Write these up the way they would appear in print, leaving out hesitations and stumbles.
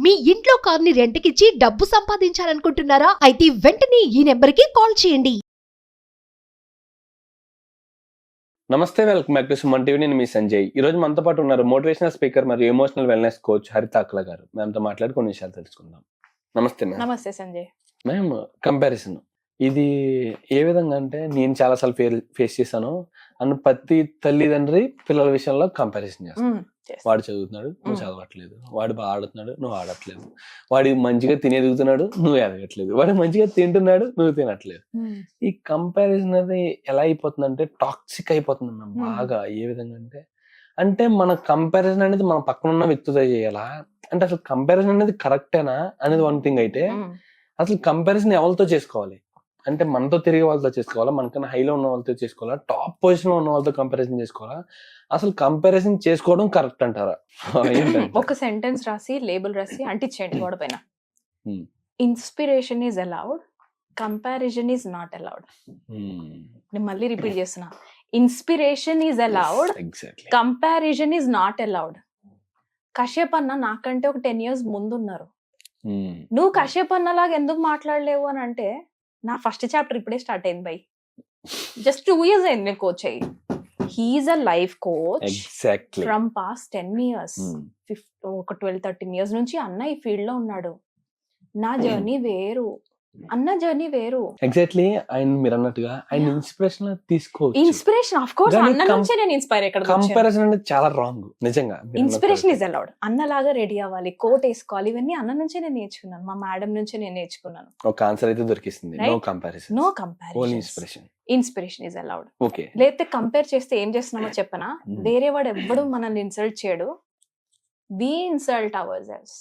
మీ ఇంట్లో కార్ని రెంట్కిచ్చి డబ్బు సంపాదించాలనుకుంటున్నారా? అయితే వెంటనే ఈ నెంబర్కి కాల్ చేయండి. నమస్తే, welcome back to Suman TV. నేను మీ సంజయ్. ఈ రోజు మనతో పాటు ఉన్నారు మోటివేషనల్ స్పీకర్ మరియు ఎమోషనల్ వెల్నెస్ కోచ్ హరిత అక్ల గారు. మ్యామ్తో మాట్లాడి కొన్ని విషయాలు తెలుసుకుందాం. నమస్తే మ్యామ్. నమస్తే సంజయ్. మ్యామ్, కంపారిజన్ ఇది ఏ విధంగా అంటే నేను చాలాసార్లు ఫేస్ చేశాను. అండ్ ప్రతి తల్లిదండ్రి పిల్లల విషయంలో కంపారిజన్ చేస్తాను. వాడు చదువుతున్నాడు, నువ్వు చదవట్లేదు. వాడు బాగా ఆడుతున్నాడు, నువ్వు ఆడట్లేదు. వాడు మంచిగా ఎదుగుతున్నాడు, నువ్వు ఎదగట్లేదు. వాడు మంచిగా తింటున్నాడు, నువ్వు తినట్లేదు. ఈ కంపారిజన్ అనేది ఎలా అయిపోతుంది అంటే టాక్సిక్ అయిపోతుంది మ్యామ్ బాగా. ఏ విధంగా అంటే మన కంపారిజన్ అనేది మన పక్కన ఉన్న వ్యక్తితో చేయాలా అంటే అసలు కంపారిజన్ అనేది కరెక్టేనా అనేది వన్ థింగ్. అయితే అసలు కంపారిజన్ ఎవరితో చేసుకోవాలి అంటే మనతో తిరిగే వాళ్ళతో చేసుకోవాలా, మనకన్నా హైలో ఉన్న వాళ్ళతో చేసుకోవాలా, టాప్ పొజిషన్ లో ఉన్న వాళ్ళతో కంపారిజన్ చేసుకోవాలా? అసలు కంపారిజన్ చేసుకోవడం కరెక్ట్ అంటారా? ఒక సెంటెన్స్ రాసి లేబుల్ రాసి అంటించేయండి గోడ పైన. Inspiration is allowed, comparison is not allowed. నేను మళ్ళీ రిపీట్ చేస్తున్నా, inspiration is allowed, comparison is not allowed. Kashyap అన్న నాకంటే ఒక 10 years ముందున్నారు. నువ్వు కశ్యప్ అన్నలాగా ఎందుకు మాట్లాడలేవు అని అంటే, నా ఫస్ట్ చాప్టర్ ఇప్పుడే స్టార్ట్ అయింది బై. జస్ట్ 2 years అయింది నేను కోచ్ అయ్యి. He's a life coach from past 10 years. ఒక 12-13 years నుంచి అన్న ఈ ఫీల్డ్ లో ఉన్నాడు. నా జర్నీ వేరు, అన్న జర్నీ వేరు. ఎగ్జాక్ట్లీ. ఆయన మీరు అన్నట్టుగా ఆయన ఇన్స్పిరేషన్ తీసుకోవచ్చు. ఇన్స్పిరేషన్ ఆఫ్ కోర్స్ అన్న నుంచే నేను ఇన్స్పైర్. ఇక్కడ కంపారిజన్ అనేది చాలా రాంగ్ నిజంగా. Inspiration is allowed. అన్నలాగా రెడీ అవ్వాలి, కోట్ వేసుకోవాలి, ఇవన్నీ అన్న నుంచే నేను నేర్చుకున్నాను, మా మేడం నుంచే నేను నేర్చుకున్నాను. ఒక ఆన్సర్ అయితే దొరికిస్తుంది. No comparison, no comparison, only inspiration. Inspiration is allowed. Okay. లేకపోతే కంపేర్ చేస్తే ఏం చేస్తున్నామో చెప్పనా? వేరే వాడు ఎవ్వడు మనల్ని ఇన్సల్ట్ చేయడు, వి ఇన్సల్ట్ అవర్ సెల్వ్స్.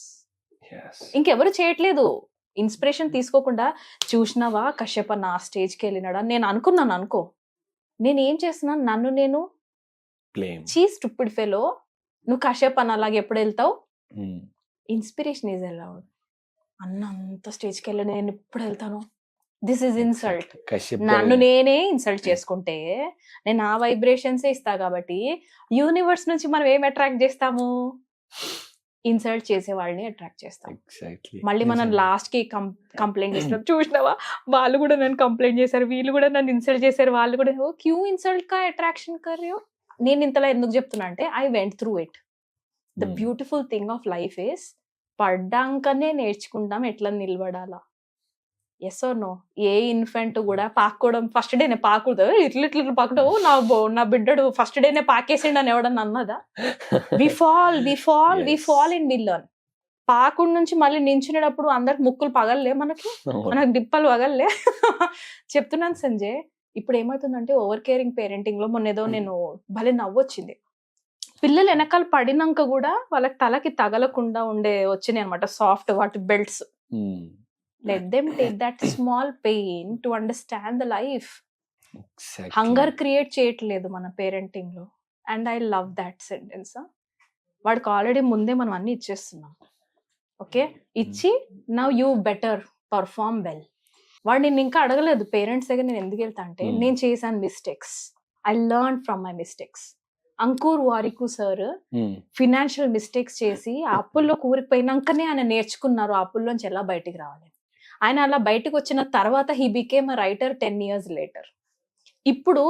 ఇంకెవరు చేయట్లేదు. ఇన్స్పిరేషన్ తీసుకోకుండా చూసినావా కశ్యప్ అన్న ఆ స్టేజ్కి వెళ్ళినాడా నేను అనుకున్నాను అనుకో. నేను ఏం చేస్తున్నాను, నన్ను నేను చీ స్టూపిడ్ ఫెలో, నువ్వు కశ్యప్ అన్న అలాగే ఎప్పుడు వెళ్తావు? Inspiration is allowed. అన్న అంత స్టేజ్కి వెళ్ళి నేను ఎప్పుడు వెళ్తాను? This is insult. నన్ను నేనే ఇన్సల్ట్ చేసుకుంటే నేను ఆ వైబ్రేషన్సే ఇస్తా. కాబట్టి యూనివర్స్ నుంచి మనం ఏం అట్రాక్ట్ చేస్తాము? ఇన్సల్ట్ చేసే వాళ్ళని అట్రాక్ట్ చేస్తాం. మళ్ళీ మనం లాస్ట్ కి కంప్లైంట్ చేస్తున్నాం, చూసినావా వాళ్ళు కూడా నన్ను కంప్లైంట్ చేశారు, వీళ్ళు కూడా నన్ను ఇన్సల్ట్ చేశారు, వాళ్ళు కూడా క్యూ ఇన్సల్ట్ కా అట్రాక్షన్ కర్యో. నేను ఇంతలా ఎందుకు చెప్తున్నా అంటే I went through it. The beautiful thing of life is పడ్డాకనే నేర్చుకుంటాం ఎట్లా నిలబడాలా. Yes or no? A infant కూడా పాకోవడం ఫస్ట్ డేనే పాకూడదు, ఇట్లా పాకుడు నా బిడ్డడు ఫస్ట్ డేనే పాకేసిండు అని ఎవడన్నా అన్నదా? We fall in we learn. పాకుడు నుంచి మళ్ళీ నించునేటప్పుడు అందరికి ముక్కులు పగల్లే, మనకు డిప్పలు పగల్లే. చెప్తున్నాను సంజయ్. ఇప్పుడు ఏమవుతుందంటే ఓవర్ కేరింగ్ పేరెంటింగ్ లో మొన్న ఏదో నేను భలే నవ్వొచ్చింది. పిల్లలు వెనకాల పడినాక కూడా వాళ్ళకి తలకి తగలకుండా వచ్చినాయి అనమాట సాఫ్ట్ వాటి belts. Let them take that small pain to understand the life. Hunger create చేయట్లేదు మన పేరెంటింగ్ లో. And I love that sentence. వాడికి ఆల్రెడీ ముందే మనం అన్ని ఇచ్చేస్తున్నాం. ఓకే, ఇచ్చి now you better perform well. వాడు నేను ఇంకా అడగలేదు పేరెంట్స్ దగ్గర నేను ఎందుకు వెళ్తా అంటే, నేను చేశాను mistakes, I learn from my mistakes. Ankur వారికు సార్ ఫినాన్షియల్ మిస్టేక్స్ చేసి ఆ అప్పుల్లో కూరిపోయినాకనే ఆయన నేర్చుకున్నారు ఆ అప్పుల్లోంచి ఎలా బయటికి రావాలి. ఆయన అలా బయటకు వచ్చిన తర్వాత he became a writer 10 years later. ఇప్పుడు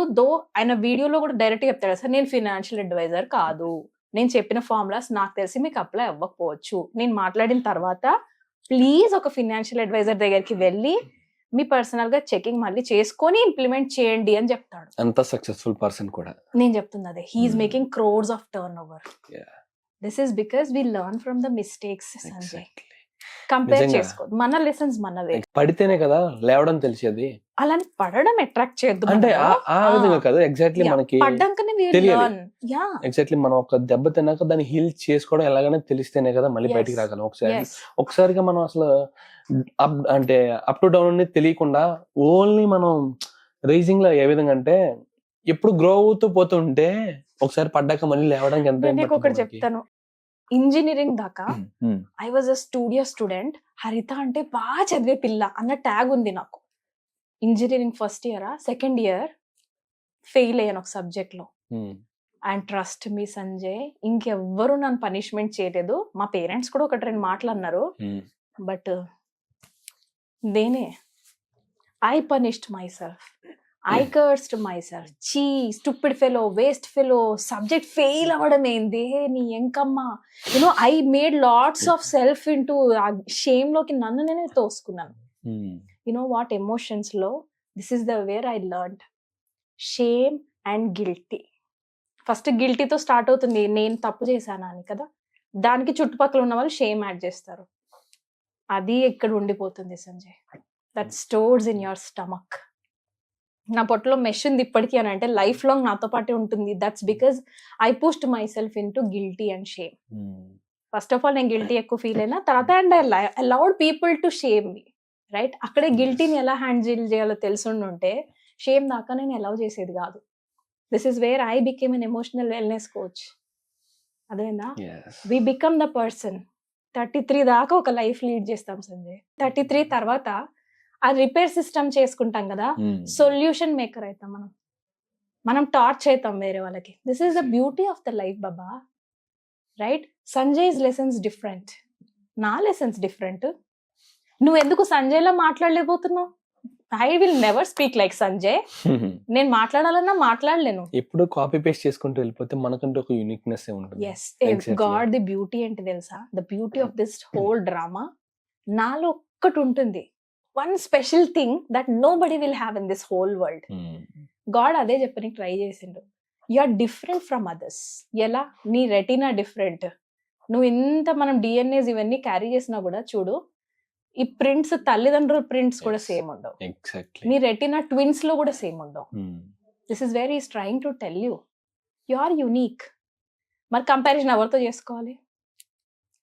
ఆయన వీడియోలో కూడా డైరెక్ట్ చెప్తాడు, సార్ నేను ఫినాన్షియల్ అడ్వైజర్ కాదు, నేను చెప్పిన ఫార్ములాస్ నాకు తెలిసి మీకు అప్లై అవ్వకపోవచ్చు, నేను మాట్లాడిన తర్వాత ప్లీజ్ ఒక ఫినాన్షియల్ అడ్వైజర్ దగ్గరికి వెళ్ళి మీ పర్సనల్ గా చెకింగ్ మళ్ళీ చేసుకొని ఇంప్లిమెంట్ చేయండి అని చెప్తాడు. అంత సక్సెస్ఫుల్ పర్సన్ కూడా నేను చెప్తుంది అదే. He's making crores of turnover. This is because we learn from the mistakes Sanjay. Compare చేసుకో, మన లెసన్స్ మనవే. పడితేనే కదా లేవడం తెలిసేది. అలా పడడం అట్రాక్ట్ చేయొద్దు అంటే ఆ విధంగా కదా. ఎగ్జాక్ట్లీ మనకి తెలియాలి. ఎగ్జాక్ట్లీ మనం ఒక దెబ్బ తిన్నాక దాన్ని హీల్ చేసుకోవడం ఎలాగైనా తెలిస్తేనే కదా మళ్ళీ బయటికి రాగలం. ఒకసారిగా మనం అసలు అంటే అప్ టు డౌన్ అనేది తెలియకుండా ఓన్లీ మనం రైజింగ్ లో ఏ విధంగా అంటే ఎప్పుడు గ్రో అవుతూ పోతుంటే ఒకసారి పడ్డాక మళ్ళీ లేవడానికి ఎంత. ఒకటి చెప్తాను, ఇంజనీరింగ్ దాకా I was a studio student. హరిత అంటే బాగా చదివే పిల్ల అన్న ట్యాగ్ ఉంది నాకు. Engineering first year second year fail అయ్యాను ఒక సబ్జెక్ట్ లో. అండ్ ట్రస్ట్ మీ సంజయ్, ఇంకెవ్వరు నన్ను పనిష్మెంట్ చేయలేదు. మా పేరెంట్స్ కూడా 1-2 మాటలు అన్నారు, but then I punished myself, I cursed myself. చీ, stupid fellow, waste fellow, subject fail అవ్వడం ఏంది నీ ఎంకమ్మా. You know I made lots of self into shame లోకి నన్ను నేనే తోసుకున్నాను. యునో వాట్, ఎమోషన్స్ లో this is the where I learn shame and guilty. First గిల్టీతో స్టార్ట్ అవుతుంది, నేను తప్పు చేశానా అని కదా. దానికి చుట్టుపక్కల ఉన్న వాళ్ళు షేమ్ యాడ్ చేస్తారు, అది ఇక్కడ ఉండిపోతుంది Sanjay. That stores in your stomach. నా పొట్టలో మెష్ ఉంది ఇప్పటికీ అని అంటే లైఫ్ లాంగ్ నాతో పాటే ఉంటుంది. That's because I pushed my self in to guilty and shame. First of all నేను గిల్టీ ఎక్కువ ఫీల్ అయినా, తర్వాత and I allowed people to shame me, right. అక్కడే గిల్టీని ఎలా హ్యాండిల్ చేయాలో తెలుసుంటే షేమ్ దాకా నేను అలౌ చేసేది కాదు. This is where I became N emotional wellness coach. అదేనా, వి బికమ్ ద పర్సన్. 33 దాకా ఒక లైఫ్ లీడ్ చేస్తాం సంజయ్. 33 తర్వాత ఆ రిపేర్ సిస్టమ్ చేసుకుంటాం కదా, సొల్యూషన్ మేకర్ అవుతాం మనం టార్చ్ అవుతాం వేరే వాళ్ళకి. This is the beauty of the life బాబా, రైట్. సంజయ్స్ లెసన్స్ డిఫరెంట్, నా లెసన్స్ డిఫరెంట్. నువ్వు ఎందుకు సంజయ్లా మాట్లాడలేకపోతున్నావు? I will never speak like Sanjay. నేను మాట్లాడాలన్నా మాట్లాడలేను. ఎప్పుడు కాపీ పేస్ట్ చేసుకుంటూ వెళ్ళిపోతే మనకంటూ ఒక యూనిక్నెస్ ఉంటుంది. ఎస్, గాడ్ ది బ్యూటీ ఏంటి తెలుసా? The beauty of this whole drama నాలో ఒక్కటి ఉంటుంది, one special thing that nobody will have in this whole world. God అదే చెప్పడానికి ట్రై చేసిండు. You are different from others. ఎలా? నీ రెటీనా డిఫరెంట్. నువ్వు ఇంత మనం డిఎన్ఏస్ ఇవన్నీ క్యారీ చేసినా కూడా చూడు, ఈ ప్రింట్స్, తల్లిదండ్రుల ప్రింట్స్ కూడా సేమ్ ఉండవు. నీ రెటీనా ట్విన్స్ లో కూడా సేమ్ ఉండవు. This is very is trying to tell you you are unique. మరి కంపారిజన్ ఎవరితో చేసుకోవాలి?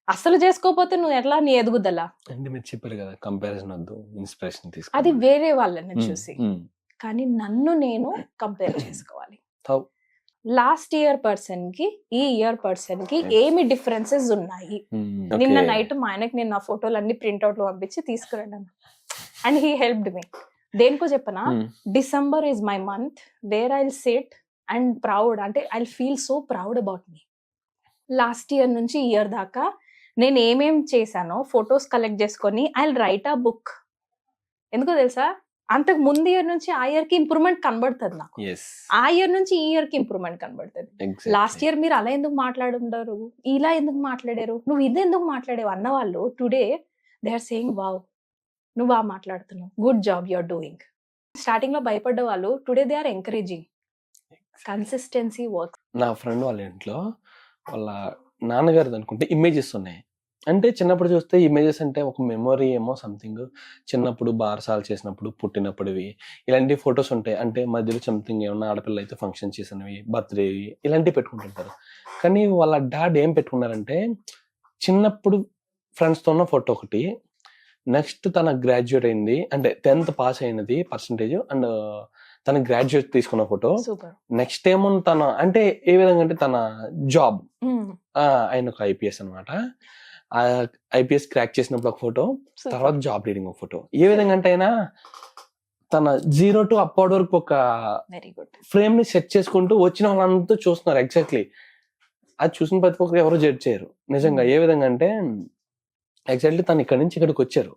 అసలు చేసుకోకపోతే నువ్వు ఎట్లా నీ ఎదుగుదల? అంటే మీరు చెప్పారు కదా, కంపారిజన్ వద్దు, ఇన్స్పిరేషన్ తీసుకో. అది వేరే వాళ్ళని చూసి, కానీ నన్ను నేను కంపేర్ చేసుకోవాలి. లాస్ట్ ఇయర్ పర్సన్ కి ఈ ఇయర్ పర్సన్ కి ఏమి డిఫరెన్సెస్ ఉన్నాయి? నిన్న నైట్ మా ఆయనకి నేను నా ఫోటోలు అన్ని ప్రింట్అవుట్ లో పంపించి తీసుకురండి అండ్ హీ హెల్ప్డ్ మీ. దేనికో చెప్పనా, December is my month where I sit and proud, అంటే I feel so proud about me. Last year నుంచి ఇయర్ దాకా నేను ఏమేం చేశానో ఫొటోస్ కలెక్ట్ చేసుకొని ఐ రైట్ అ బుక్. ఎందుకో తెలుసా, అంతకు ముందు ఇయర్ నుంచి ఆ ఇయర్ కి ఇంప్రూవ్మెంట్ కనబడుతుంది నాకు, ఆ ఇయర్ నుంచి ఈ ఇయర్ కి ఇంప్రూవ్మెంట్ కనబడుతుంది. లాస్ట్ ఇయర్ మీరు అలా ఎందుకు మాట్లాడుంటారు, ఇలా ఎందుకు మాట్లాడారు, నువ్వు ఇది ఎందుకు మాట్లాడేవు అన్న వాళ్ళు today they are saying wow నువ్వు బాగా మాట్లాడుతున్నావు, good job you are doing. Starting లో భయపడ్డ వాళ్ళు today they are encouraging. Consistency work. నా ఫ్రెండ్ వాళ్ళ ఇంట్లో వాళ్ళ నాన్నగారిది అనుకుంటే ఇమేజెస్ ఉన్నాయి. అంటే చిన్నప్పుడు చూస్తే ఇమేజెస్ అంటే ఒక మెమొరీ ఏమో సంథింగ్, చిన్నప్పుడు బారసాలు చేసినప్పుడు, పుట్టినప్పుడువి, ఇలాంటి ఫొటోస్ ఉంటాయి. అంటే మధ్యలో సంథింగ్ ఏమన్నా ఆడపిల్ల అయితే ఫంక్షన్ చేసినవి, బర్త్డేవి, ఇలాంటివి పెట్టుకుంటుంటారు. కానీ వాళ్ళ డాడ్ ఏం పెట్టుకున్నారంటే, చిన్నప్పుడు ఫ్రెండ్స్తో ఉన్న ఫోటో ఒకటి, నెక్స్ట్ తన గ్రాడ్యుయేట్ అయింది అంటే 10th పాస్ అయినది పర్సంటేజ్, అండ్ తన గ్రాడ్యుయేట్ తీసుకున్న ఫోటో, నెక్స్ట్ ఏమో తన అంటే ఏ విధంగా అంటే తన జాబ్, ఆయన ఒక ఐపీఎస్ అనమాట, ఐపీఎస్ క్రాక్ చేసినప్పుడు ఒక ఫోటో, తర్వాత జాబ్ రీడింగ్ ఒక ఫోటో. ఏ విధంగా అంటే అయినా తన 0 to అప్వర్డ్ వరకు ఒక ఫ్రేమ్ ని సెట్ చేసుకుంటూ వచ్చిన వాళ్ళంతా చూస్తున్నారు. ఎగ్జాక్ట్లీ అది చూసిన ప్రతి ఒక్కరు ఎవరు జడ్జ్ చేయరు నిజంగా. ఏ విధంగా అంటే ఎగ్జాక్ట్లీ తను ఇక్కడ నుంచి ఇక్కడికి వచ్చారు,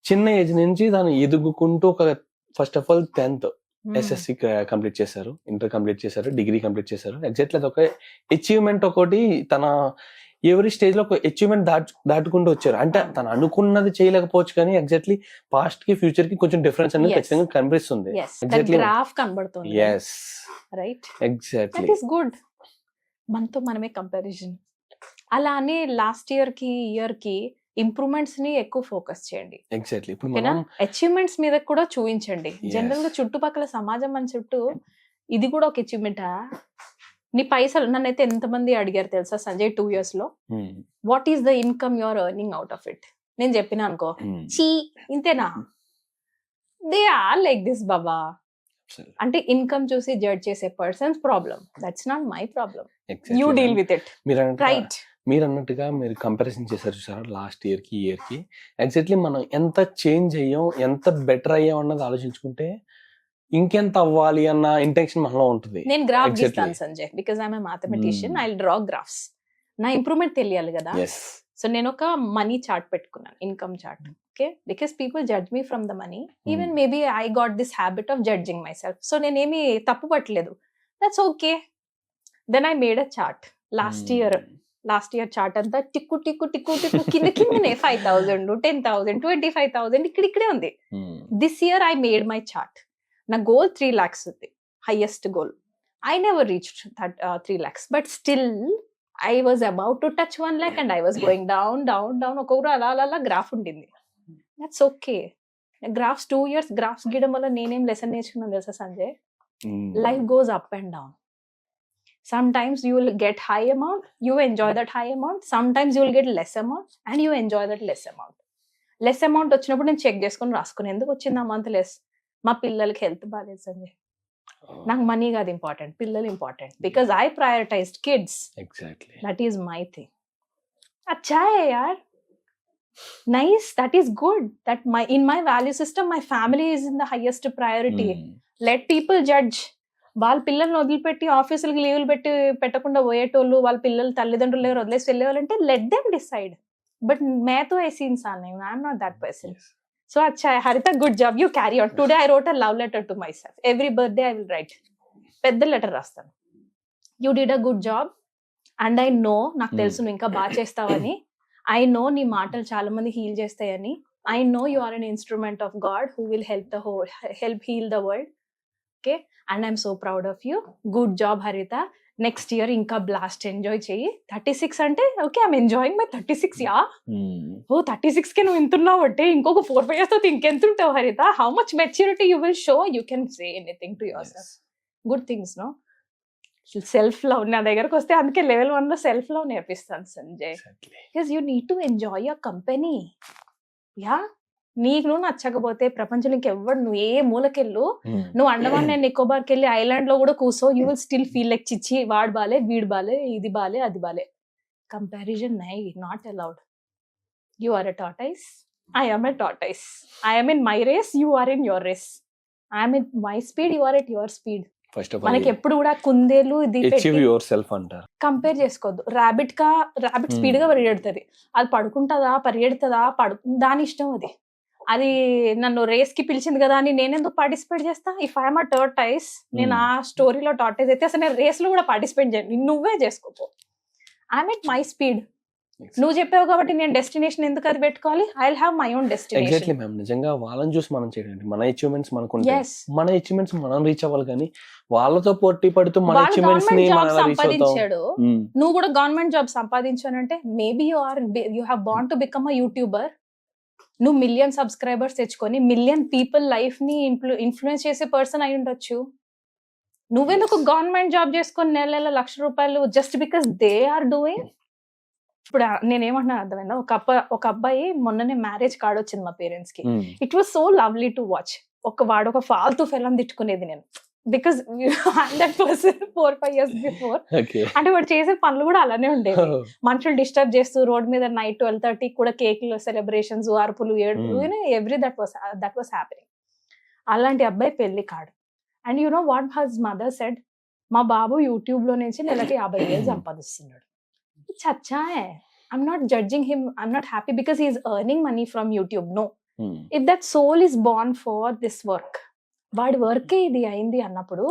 చిన్న ఏజ్ నుంచి తను ఎదుగుకుంటూ ఒక first of all 10th SSC complete చేశారు, ఇంటర్ కంప్లీట్ చేశారు, డిగ్రీ కంప్లీట్ చేశారు. ఎగ్జాక్ట్లీ అది ఒక అచీవ్మెంట్. ఒకటి తన ఎవరి స్టేజ్ లో ఒక అచీవ్మెంట్ దాటుకుంటూ వచ్చారు. అంటే తను అనుకున్నది చేయలేకపోవచ్చు, కానీ ఎగ్జాక్ట్లీ పాస్ట్ కి ఫ్యూచర్ కి కొంచెం డిఫరెన్స్ అనేది ఖచ్చితంగా కనిపిస్తుంది. గ్రాఫ్ కనబడుతుంది. Exactly good. మనతో మనమే కంపారిజన్. అలా అని లాస్ట్ ఇయర్ కి ఇయర్ కి ఇంప్రూవ్మెంట్స్ ని ఎక్కువ ఫోకస్ చేయండి. ఎగ్జాక్ట్లీ అచీవ్మెంట్స్ మీద కూడా చూపించండి. జనరల్ గా చుట్టుపక్కల సమాజం మన చుట్టూ ఇది కూడా ఒక అచీవ్మెంటా? నీ పైసలు, నన్నైతే ఎంతమంది అడిగారు తెలుసా సంజయ్ 2 years లో, what is the income you are earning out of it? నేను చెప్పిన అనుకో, చీ ఇంతేనా? దే ఆర్ లైక్ దిస్ బాబా. అంటే ఇన్కమ్ చూసి జడ్జ్ చేసే persons problem, that's not my problem. You deal with it. Right. మీరు అన్నట్టుగా మీరు కంపారిజన్ చేశారు చూసారా లాస్ట్ ఇయర్ కి ఇయర్ కి. ఎగ్జాక్ట్లీ మనం ఎంత చేంజ్ అయ్యాం, ఎంత బెటర్ అయ్యాం అన్నది ఆలోచించుకుంటే ఇంకెంత అవ్వాలి అన్న ఇంటెన్షన్ మనలో ఉంటుంది. నేను గ్రాఫ్ Exactly. గీస్తాను Sanjay, because I'm mathematician, I draw graphs. నా ఇంప్రూవ్మెంట్ తెలియాలి కదా. ఎస్ సో నేను ఒక మనీ చార్ట్ పెట్టుకున్నాను, income chart. Okay, because people judge me from the money. Even maybe I got this habit of judging myself. So నేనేమి తప్పు పట్టలేదు, that's okay. Then I made a chart last year chart అంతా tick టిక్కు టిక్కు టిక్కు కిందనే 5,000, 10,000, 25,000 ఇక్కడే ఉంది. This year I made my chart. నా గోల్ 3 lakhs ఉంది, highest goal. I never reach that 3 lakhs, but still I was about to touch 1 lakh and I was going down. ఒక్కొక్కరు అలా గ్రాఫ్ ఉండింది. That's okay. Graphs 2 years graphs గీయడం వల్ల నేనేం lesson నేర్చుకున్నాను తెలుసా Sanjay? Life goes up and down. Sometimes you will get high amount, you enjoy that high amount. Sometimes you will get less amount and you enjoy that less amount. Less amount వచ్చినప్పుడు నేను check చేసుకొని రాసుకుని, ఎందుకు వచ్చింది ఆ month less? మా పిల్లలకి health బాగాలేదు సంజయ్, నాకు మనీ కాదు ఇంపార్టెంట్, పిల్లలు important. Because I prioritised kids. Exactly. That is my thing. అచ్చా యార్, nice, that is good. That in my value system my family is in the highest priority. Let people judge. వాళ్ళ పిల్లల్ని వదిలిపెట్టి ఆఫీసులకి లీవులు పెట్టకుండా పోయేటోళ్ళు, వాళ్ళ పిల్లలు తల్లిదండ్రులు దగ్గర వదిలేసి వెళ్ళేవాళ్ళంటే లెట్ దెమ్ డిసైడ్. బట్ మేతో ఐసీ ఇన్సాన్ నేను, I'm not that person. So acha Harita, good job, you carry on. Today I wrote a love letter to myself. Every birthday I will write pedda letter rastanu. You did a good job and I know నాకు తెలుసు నువ్వు ఇంకా బాగా చేస్తావని. I know నీ మాటలు చాలా మంది హీల్ చేస్తాయని. I know you are an instrument of God who will help heal the world. Okay, and I'm so proud of you. Good job Harita. Next year ఇంకా బ్లాస్ట్ ఎంజాయ్ చెయ్యి. 36 అంటే okay, I'm enjoying my 36. Yeah, ఓ 36కి నువ్వు ఇంతున్నావు అంటే ఇంకొక 4-5 years తర్వాత ఇంకెంత ఉంటావు Haritha? How much maturity you will show? You can say anything to yourself. Good things. No self love నా దగ్గరకు వస్తే అందుకే లెవెల్ 1 లో సెల్ఫ్ లవ్ నేర్పిస్తాను Sanjay. Because you need to enjoy your company. Yeah, నీకు నువ్వు నచ్చకపోతే ప్రపంచంలో ఇంకెవ్వడు, నువ్వు ఏ మూలకెళ్ళు, నువ్వు అండమాన్ అండ్ నికోబార్కి వెళ్ళి ఐలాండ్ లో కూడా కూసో, you will still feel like చిచ్చి వాడు బాలే, వీడు బాలే, ఇది బాలే, అది బాలే. కంపారిజన్ నై, not allowed. You are a tortoise, I am a tortoise. I am in my race, you are in your race. I am in my speed, you are at your speed. First of మనకి ఎప్పుడు కూడా కుందేలు ఇది achieve yourself అంటారు. Compare చేసుకోవద్దు. Rabbit speed గా పరిగెడుతుంది, అది పరిగెడుతుందా దాని ఇష్టం. అది నన్ను రేస్ కి పిలిచింది కదా అని నేను ఎందుకు పార్టిసిపేట్ చేస్తా? ఇఫ్ ఐఎమ్ అ టార్టైస్, నేను ఆ స్టోరీలో టార్టైస్ అయితే అసలు నేను రేస్ లో కూడా పార్టిసిపేట్ చేయను. నువ్వే చేసుకోపో. I'm at my speed. నువ్వు చెప్పావు కాబట్టి నేను డెస్టినేషన్ ఎందుకు అది పెట్టుకోవాలి? I will have my own destination. Exactly ma'am. నిజంగా వాళ్ళని చూసి మనం చేయడం, మన అచీవ్మెంట్స్ మనకుంటాయి, మన అచీవ్మెంట్స్ మనం రీచ్ అవ్వాలి. కానీ వాళ్ళతో పోటీ పడుతూ మన అచీవ్మెంట్స్ ని మనం రీచ్ సంపాదించాడు. నువ్వు కూడా గవర్నమెంట్ జాబ్ సంపాదించానంటే maybe you have born to become a YouTuber. నువ్వు 1 million సబ్స్క్రైబర్స్ తెచ్చుకొని 1 million పీపుల్ లైఫ్ ని ఇన్ఫ్లుయెన్స్ చేసే పర్సన్ అయి ఉండొచ్చు. నువ్వెందుకు గవర్నమెంట్ జాబ్ చేసుకొని నెల 1,00,000 రూపాయలు just because they are doing? ఇప్పుడు నేనేమంటున్నాను అర్థమైందా? ఒక అబ్బాయి మొన్ననే మ్యారేజ్ కార్డ్ వచ్చింది మా పేరెంట్స్ కి. It was so lovely to watch. వాడు ఒక ఫాల్తూ ఫెలం తిట్టుకునేది నేను, because that person 4-5 years before. అంటే వాడు చేసే పనులు కూడా అలానే ఉండేవి. మనుషులు డిస్టర్బ్ చేస్తూ రోడ్ మీద నైట్ 12:30 కూడా కేక్లు, సెలబ్రేషన్స్, అరుపులు, ఏడుపులు, దట్ వాస్ హ్యాపెనింగ్. అలాంటి అబ్బాయి పెళ్లి card. And you know what his mother said? మా బాబు యూట్యూబ్ లో నుంచి నెలకి 50,000 సంపాదిస్తున్నాడు. చచ్చా, I'm not judging him, I'm not happy because he is earning money from YouTube. No, if that soul is born for this work, వాడి వర్కే ఇది అయింది అన్నప్పుడు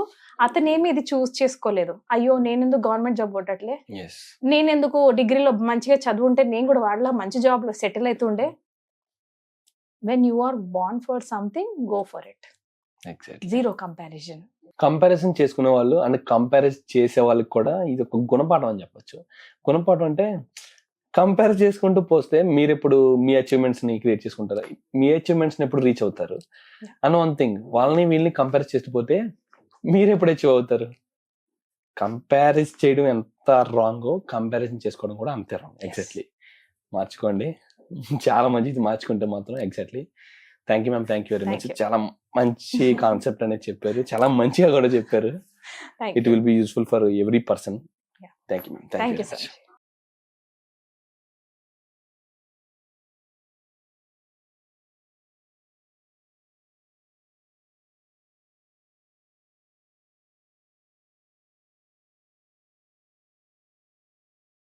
అతనేమి ఇది చూస్ చేసుకోలేదు. అయ్యో నేనెందుకు గవర్నమెంట్ జాబ్ కొట్టట్లే, నేనెందుకు డిగ్రీలో మంచిగా చదువుంటే నేను కూడా వాడిలా మంచి జాబ్ లో సెటిల్ అవుతుండే. When you are born for something, go for it. Zero comparison చేసుకునే వాళ్ళు అండ్ కంపేర్ చేసే వాళ్ళకి కూడా ఇది ఒక గుణపాఠం అని చెప్పొచ్చు. గుణపాఠం అంటే కంపేర్ చేసుకుంటూ పోస్తే మీరు ఎప్పుడు మీ అచీవ్మెంట్స్ ని క్రియేట్ చేసుకుంటారు, మీ అచీవ్మెంట్స్ ని ఎప్పుడు రీచ్ అవుతారు అని వన్ థింగ్. వాళ్ళని వీళ్ళని కంపేర్ చేస్తూ పోతే మీరు ఎప్పుడు అచీవ్ అవుతారు? కంపారిజ్ చేయడం ఎంత రాంగో కంపారిజన్ చేసుకోవడం కూడా అంతే రాంగ్. ఎగ్జాక్ట్లీ. మార్చుకోండి, చాలా మంచిది మార్చుకుంటే మాత్రం. Exactly. Thank you ma'am, thank you very much. చాలా మంచి కాన్సెప్ట్ అనేది చెప్పారు, చాలా మంచిగా కూడా చెప్పారు. It will be useful for every person. Thank you ma'am. Thank you.